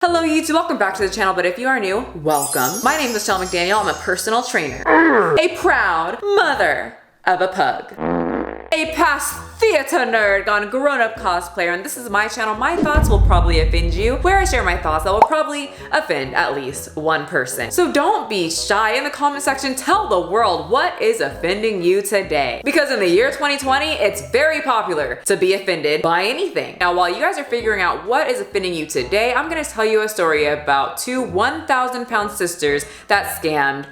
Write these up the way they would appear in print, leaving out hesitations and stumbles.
Hello YouTube, welcome back to the channel, but if you are new, welcome. My name is Michelle McDaniel, I'm a personal trainer, a proud mother of a pug, a past theater nerd gone grown-up cosplayer, and this is my channel. My thoughts will probably offend you, where I share my thoughts that will probably offend at least one person. So don't be shy in the comment section, tell the world what is offending you today. Because in the year 2020, it's very popular to be offended by anything. Now, while you guys are figuring out what is offending you today, I'm gonna tell you a story about two 1,000-pound sisters that scammed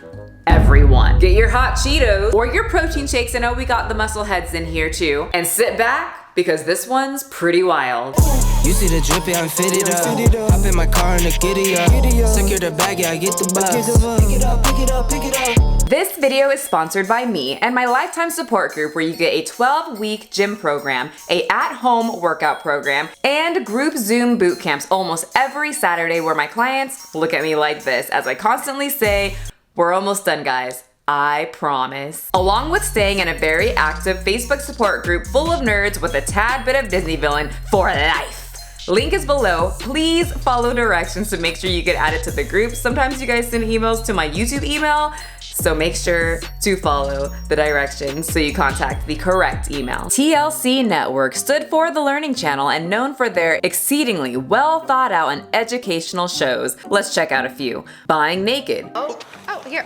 everyone. Get your hot Cheetos or your protein shakes. I know we got the muscle heads in here too. And sit back because this one's pretty wild. You see the drippy, I'm fitted up. Hop in my car and the giddy up. Secure the bag, yeah, I get the bus. Pick it up, pick it up, pick it up. This video is sponsored by me and my lifetime support group, where you get a 12-week gym program, a at-home workout program, and group Zoom boot camps almost every Saturday, where my clients look at me like this as I constantly say, "We're almost done, guys. I promise." Along with staying in a very active Facebook support group full of nerds with a tad bit of Disney villain for life. Link is below. Please follow directions to make sure you get added to the group. Sometimes you guys send emails to my YouTube email, so make sure to follow the directions so you contact the correct email. TLC Network stood for the Learning Channel and known for their exceedingly well thought out and educational shows. Let's check out a few. Buying Naked. Oh, here.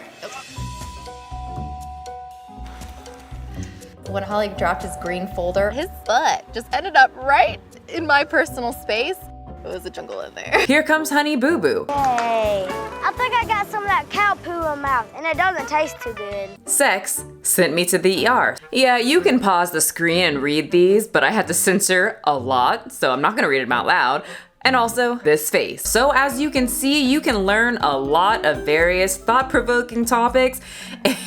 When Holly dropped his green folder, his butt just ended up right in my personal space. It was a jungle in there. Here Comes Honey Boo Boo. Hey, I think I got some of that cow poo in my mouth, and it doesn't taste too good. Sex Sent Me to the ER. Yeah, you can pause the screen and read these, but I had to censor a lot, so I'm not gonna read them out loud. And also this face. So as you can see, you can learn a lot of various thought-provoking topics,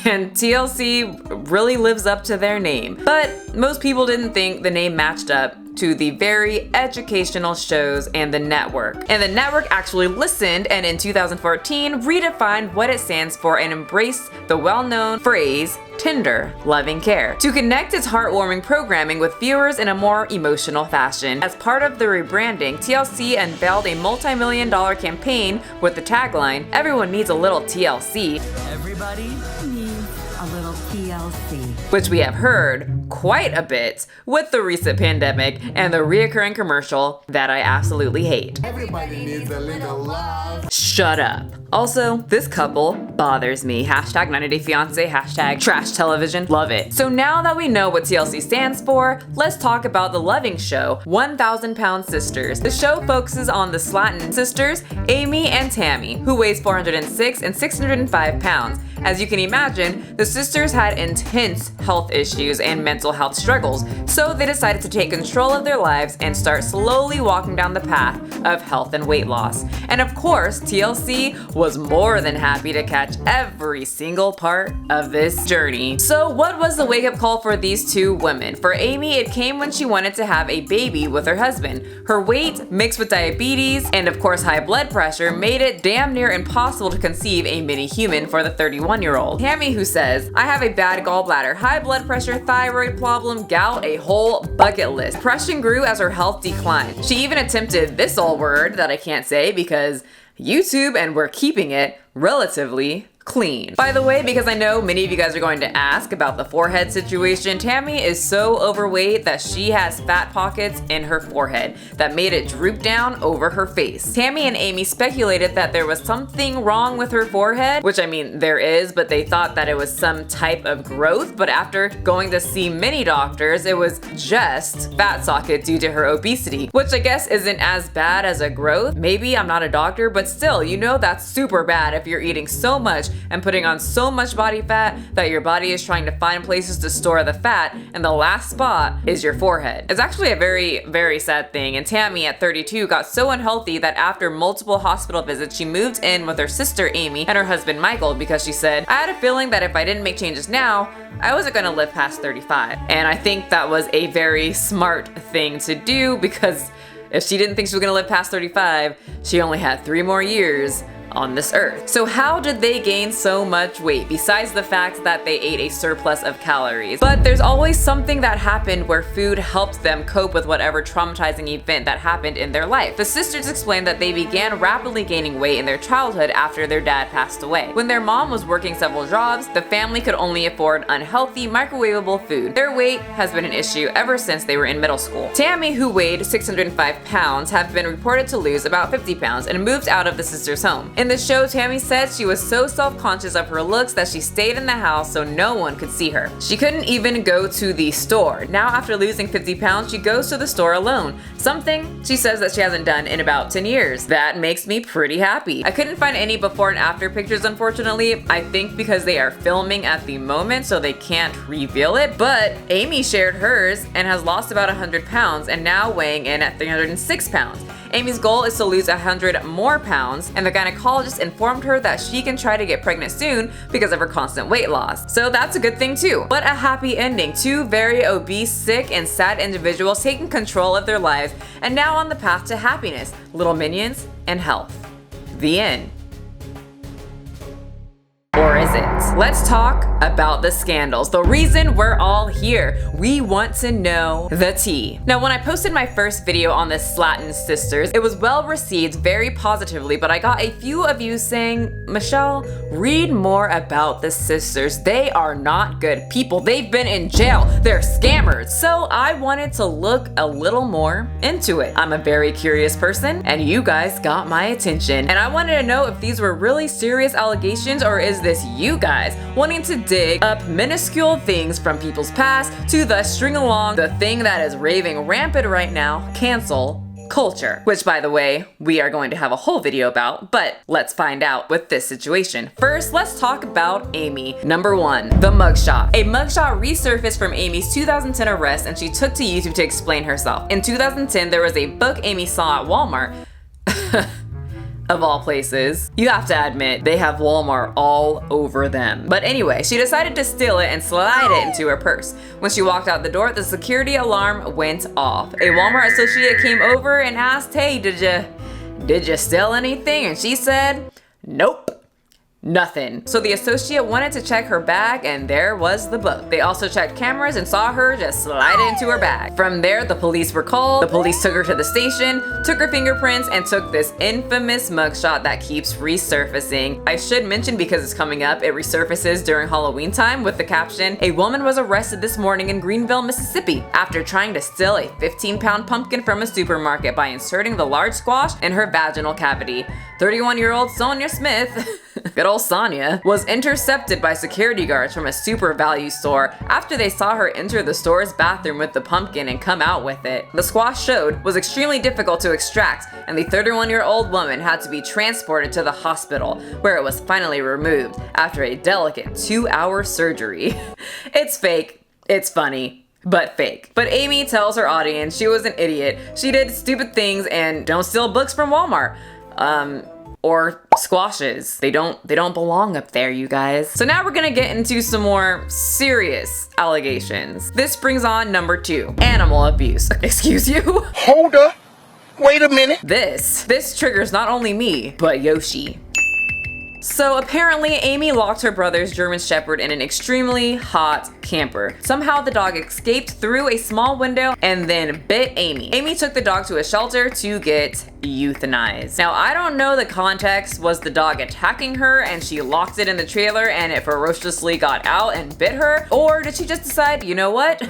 and TLC really lives up to their name. But most people didn't think the name matched up to the very educational shows and the network. And the network actually listened, and in 2014 redefined what it stands for and embraced the well-known phrase tender, loving care to connect its heartwarming programming with viewers in a more emotional fashion. As part of the rebranding, TLC unveiled a multi-million-dollar campaign with the tagline, "Everyone needs a little TLC." Everybody needs a little TLC. Which we have heard quite a bit with the recent pandemic and the reoccurring commercial that I absolutely hate. Everybody needs a little love. Shut up. Also, this couple bothers me. Hashtag 90 Day Fiance, hashtag trash television, love it. So now that we know what TLC stands for, let's talk about the loving show, 1,000-Pound Sisters. The show focuses on the Slaton sisters, Amy and Tammy, who weighs 406 and 605 pounds. As you can imagine, the sisters had intense health issues and mental health struggles, so they decided to take control of their lives and start slowly walking down the path of health and weight loss. And of course, TLC was more than happy to catch every single part of this journey. So what was the wake-up call for these two women? For Amy, it came when she wanted to have a baby with her husband. Her weight, mixed with diabetes, and of course high blood pressure, made it damn near impossible to conceive a mini human for the 31-year-old. Tammy, who says, "I have a bad gallbladder, high blood pressure, thyroid problem, gout, a whole bucket list." Depression grew as her health declined. She even attempted this old word that I can't say because YouTube, and we're keeping it relatively clean. By the way, because I know many of you guys are going to ask about the forehead situation, Tammy is so overweight that she has fat pockets in her forehead that made it droop down over her face. Tammy and Amy speculated that there was something wrong with her forehead, which I mean there is, but they thought that it was some type of growth. But after going to see many doctors, it was just fat socket due to her obesity, which I guess isn't as bad as a growth. Maybe, I'm not a doctor, but still, you know that's super bad if you're eating so much and putting on so much body fat that your body is trying to find places to store the fat, and the last spot is your forehead. It's actually a very, very sad thing, and Tammy at 32 got so unhealthy that after multiple hospital visits, she moved in with her sister Amy and her husband Michael because she said, "I had a feeling that if I didn't make changes now, I wasn't gonna live past 35. And I think that was a very smart thing to do, because if she didn't think she was gonna live past 35, she only had 3 more years on this earth. So how did they gain so much weight besides the fact that they ate a surplus of calories? But there's always something that happened where food helped them cope with whatever traumatizing event that happened in their life. The sisters explained that they began rapidly gaining weight in their childhood after their dad passed away. When their mom was working several jobs, the family could only afford unhealthy, microwavable food. Their weight has been an issue ever since they were in middle school. Tammy, who weighed 605 pounds, have been reported to lose about 50 pounds and moved out of the sisters' home. In the show, Tammy said she was so self-conscious of her looks that she stayed in the house so no one could see her. She couldn't even go to the store. Now, after losing 50 pounds, she goes to the store alone, something she says that she hasn't done in about 10 years. That makes me pretty happy. I couldn't find any before and after pictures, unfortunately. I think because they are filming at the moment, so they can't reveal it, but Amy shared hers and has lost about 100 pounds and now weighing in at 306 pounds. Amy's goal is to lose 100 more pounds, and the gynecologist informed her that she can try to get pregnant soon because of her constant weight loss. So that's a good thing too. But a happy ending. Two very obese, sick, and sad individuals taking control of their lives and now on the path to happiness, little minions, and health. The end. Or is it? Let's talk about the scandals. The reason we're all here. We want to know the tea. Now, when I posted my first video on the Slaton sisters, it was well received very positively, but I got a few of you saying, Michelle, read more about the sisters. They are not good people. They've been in jail. They're scammers. So I wanted to look a little more into it. I'm a very curious person, and you guys got my attention. And I wanted to know if these were really serious allegations, or is this you guys wanting to dig up minuscule things from people's past to thus string along the thing that is raving rampant right now, cancel culture. Which, by the way, we are going to have a whole video about, but let's find out with this situation. First, let's talk about Amy. Number 1, the mugshot. A mugshot resurfaced from Amy's 2010 arrest, and she took to YouTube to explain herself. In 2010, there was a book Amy saw at Walmart. Of all places. You have to admit, they have Walmart all over them. But anyway, she decided to steal it and slide it into her purse. When she walked out the door, the security alarm went off. A Walmart associate came over and asked, hey, did you steal anything? And she said, nope. Nothing. So the associate wanted to check her bag, and there was the book. They also checked cameras and saw her just slide it into her bag. From there, the police were called. The police took her to the station, took her fingerprints, and took this infamous mugshot that keeps resurfacing. I should mention, because it's coming up, it resurfaces during Halloween time with the caption, a woman was arrested this morning in Greenville, Mississippi after trying to steal a 15-pound pumpkin from a supermarket by inserting the large squash in her vaginal cavity. 31-year-old Sonia Smith, good old Sonia, was intercepted by security guards from a super value store after they saw her enter the store's bathroom with the pumpkin and come out with it. The squash showed was extremely difficult to extract, and the 31-year-old woman had to be transported to the hospital, where it was finally removed after a delicate 2-hour surgery. It's fake, it's funny, but fake. But Amy tells her audience she was an idiot, she did stupid things, and don't steal books from Walmart. Or squashes. They don't belong up there, you guys. So now we're gonna get into some more serious allegations. This brings on number 2, animal abuse. Excuse you? Hold up. Wait a minute. This triggers not only me, but Yoshi. So apparently, Amy locked her brother's German Shepherd in an extremely hot camper. Somehow the dog escaped through a small window and then bit Amy. Amy took the dog to a shelter to get euthanized. Now, I don't know the context. Was the dog attacking her and she locked it in the trailer and it ferociously got out and bit her? Or did she just decide, you know what?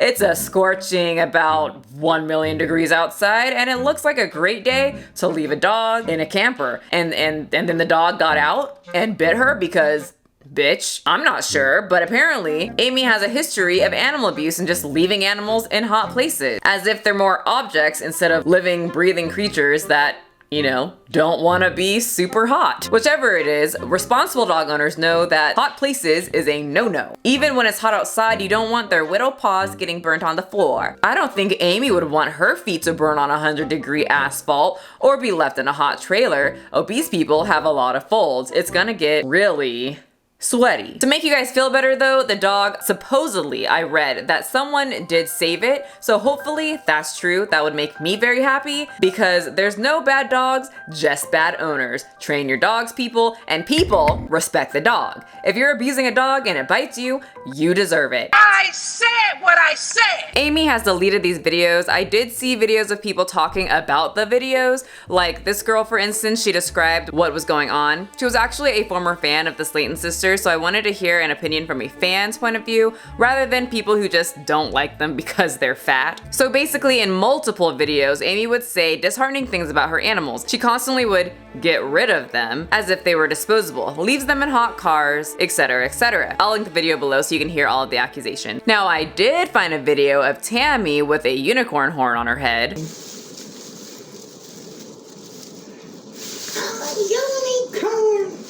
It's a scorching about 1 million degrees outside and it looks like a great day to leave a dog in a camper. And then the dog got out and bit her because, bitch, I'm not sure, but apparently Amy has a history of animal abuse and just leaving animals in hot places, as if they're more objects instead of living, breathing creatures that, you know, don't want to be super hot. Whichever it is, responsible dog owners know that hot places is a no-no. Even when it's hot outside, you don't want their little paws getting burnt on the floor. I don't think Amy would want her feet to burn on 100-degree asphalt or be left in a hot trailer. Obese people have a lot of folds. It's gonna get really sweaty. To make you guys feel better though, the dog, supposedly I read that someone did save it, so hopefully that's true. That would make me very happy because there's no bad dogs, just bad owners. Train your dogs, people, and people respect the dog. If you're abusing a dog and it bites you, you deserve it. I said what I said. Amy has deleted these videos. I did see videos of people talking about the videos. Like this girl, for instance, she described what was going on. She was actually a former fan of the Slaton sisters, so I wanted to hear an opinion from a fan's point of view rather than people who just don't like them because they're fat. So basically in multiple videos, Amy would say disheartening things about her animals. She constantly would get rid of them as if they were disposable, leaves them in hot cars, etc, etc. I'll link the video below so you can hear all of the accusation. Now I did find a video of Tammy with a unicorn horn on her head.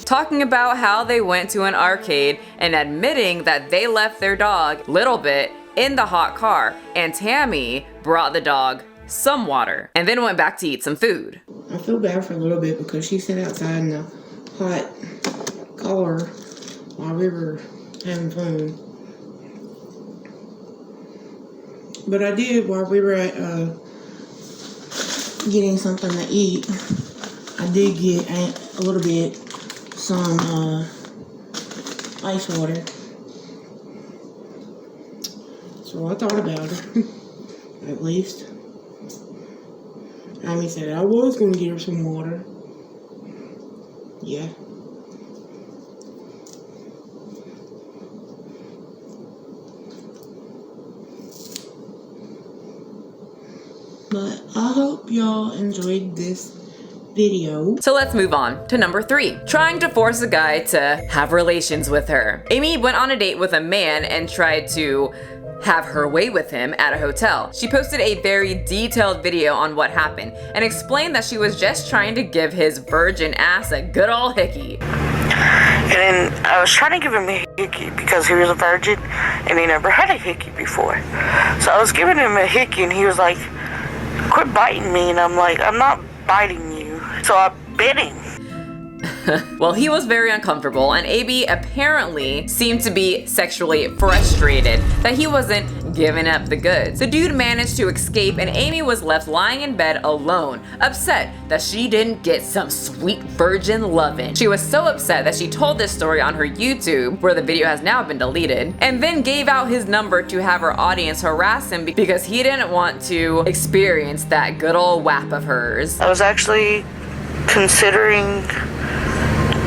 Talking about how they went to an arcade and admitting that they left their dog, Little Bit, in the hot car, and Tammy brought the dog some water and then went back to eat some food. I feel bad for a little bit because she sat outside in the hot car while we were having fun. But I did, while we were at getting something to eat, I did get a little bit some ice water. So I thought about her, at least. Amy said I was gonna get her some water. Yeah. But I hope y'all enjoyed this video. So let's move on to number 3. Trying to force a guy to have relations with her. Amy went on a date with a man and tried to have her way with him at a hotel. She posted a very detailed video on what happened and explained that she was just trying to give his virgin ass a good ol' hickey. And then I was trying to give him a hickey because he was a virgin and he never had a hickey before. So I was giving him a hickey and he was like, quit biting me, and I'm like, I'm not biting you. So I bit him. Well, he was very uncomfortable, and AB apparently seemed to be sexually frustrated that he wasn't giving up the goods. The dude managed to escape, and Amy was left lying in bed alone, upset that she didn't get some sweet virgin lovin'. She was so upset that she told this story on her YouTube, where the video has now been deleted, and then gave out his number to have her audience harass him because he didn't want to experience that good old whap of hers. I was actually considering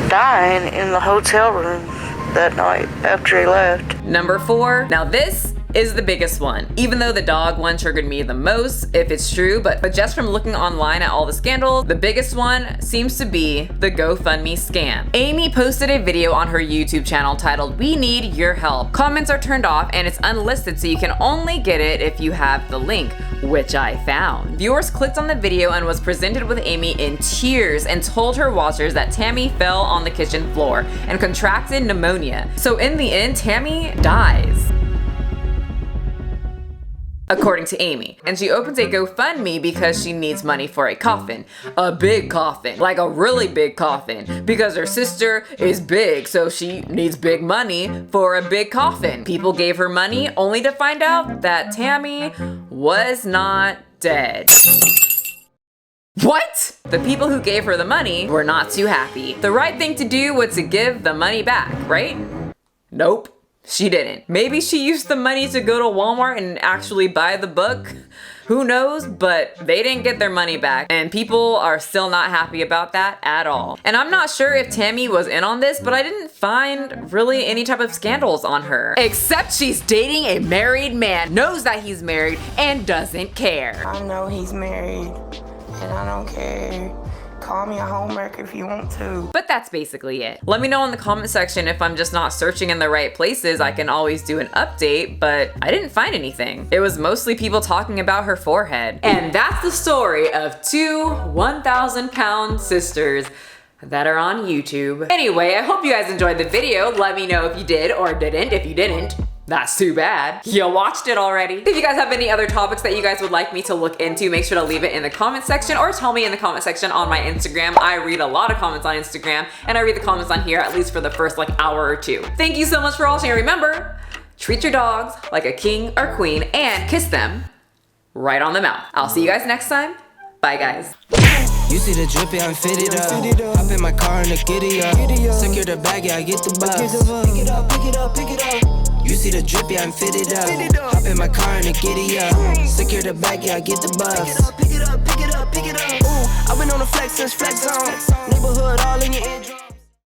dying in the hotel room that night after he left. Number 4. Now this is the biggest one. Even though the dog one triggered me the most, if it's true, but just from looking online at all the scandals, the biggest one seems to be the GoFundMe scam. Amy posted a video on her YouTube channel titled, "We Need Your Help." Comments are turned off and it's unlisted, so you can only get it if you have the link, which I found. Viewers clicked on the video and was presented with Amy in tears and told her watchers that Tammy fell on the kitchen floor and contracted pneumonia. So in the end, Tammy dies, according to Amy. And she opens a GoFundMe because she needs money for a coffin. A big coffin, like a really big coffin, because her sister is big, so she needs big money for a big coffin. People gave her money only to find out that Tammy was not dead. What? The people who gave her the money were not too happy. The right thing to do was to give the money back, right? Nope. She didn't. Maybe she used the money to go to Walmart and actually buy the book. Who knows? But they didn't get their money back, and people are still not happy about that at all. And I'm not sure if Tammy was in on this, but I didn't find really any type of scandals on her. Except she's dating a married man, knows that he's married, and doesn't care. I know he's married, and I don't care. Call me a homewrecker if you want to. But that's basically it. Let me know in the comment section if I'm just not searching in the right places. I can always do an update, but I didn't find anything. It was mostly people talking about her forehead. And that's the story of 2 1,000-pound sisters that are on YouTube. Anyway, I hope you guys enjoyed the video. Let me know if you did or didn't. If you didn't, That's too bad. You watched it already. If you guys have any other topics that you guys would like me to look into, make sure to leave it in the comment section or tell me in the comment section on my Instagram. I read a lot of comments on Instagram and I read the comments on here at least for the first like hour or two. Thank you so much for watching. Remember, treat your dogs like a king or queen and kiss them right on the mouth. I'll see you guys next time. Bye guys. You see the drippy, I'm fitted up. Hop in my car and the giddy up. Secure the bag, yeah, I get the bus. Pick it up, pick it up, pick it up. You see the drippy, I'm fitted up. Hop in my car and the giddy up. Secure the bag, yeah, I get the bus. Pick it up, pick it up, pick it up, pick it up. Ooh, I've been on the flex since flex on.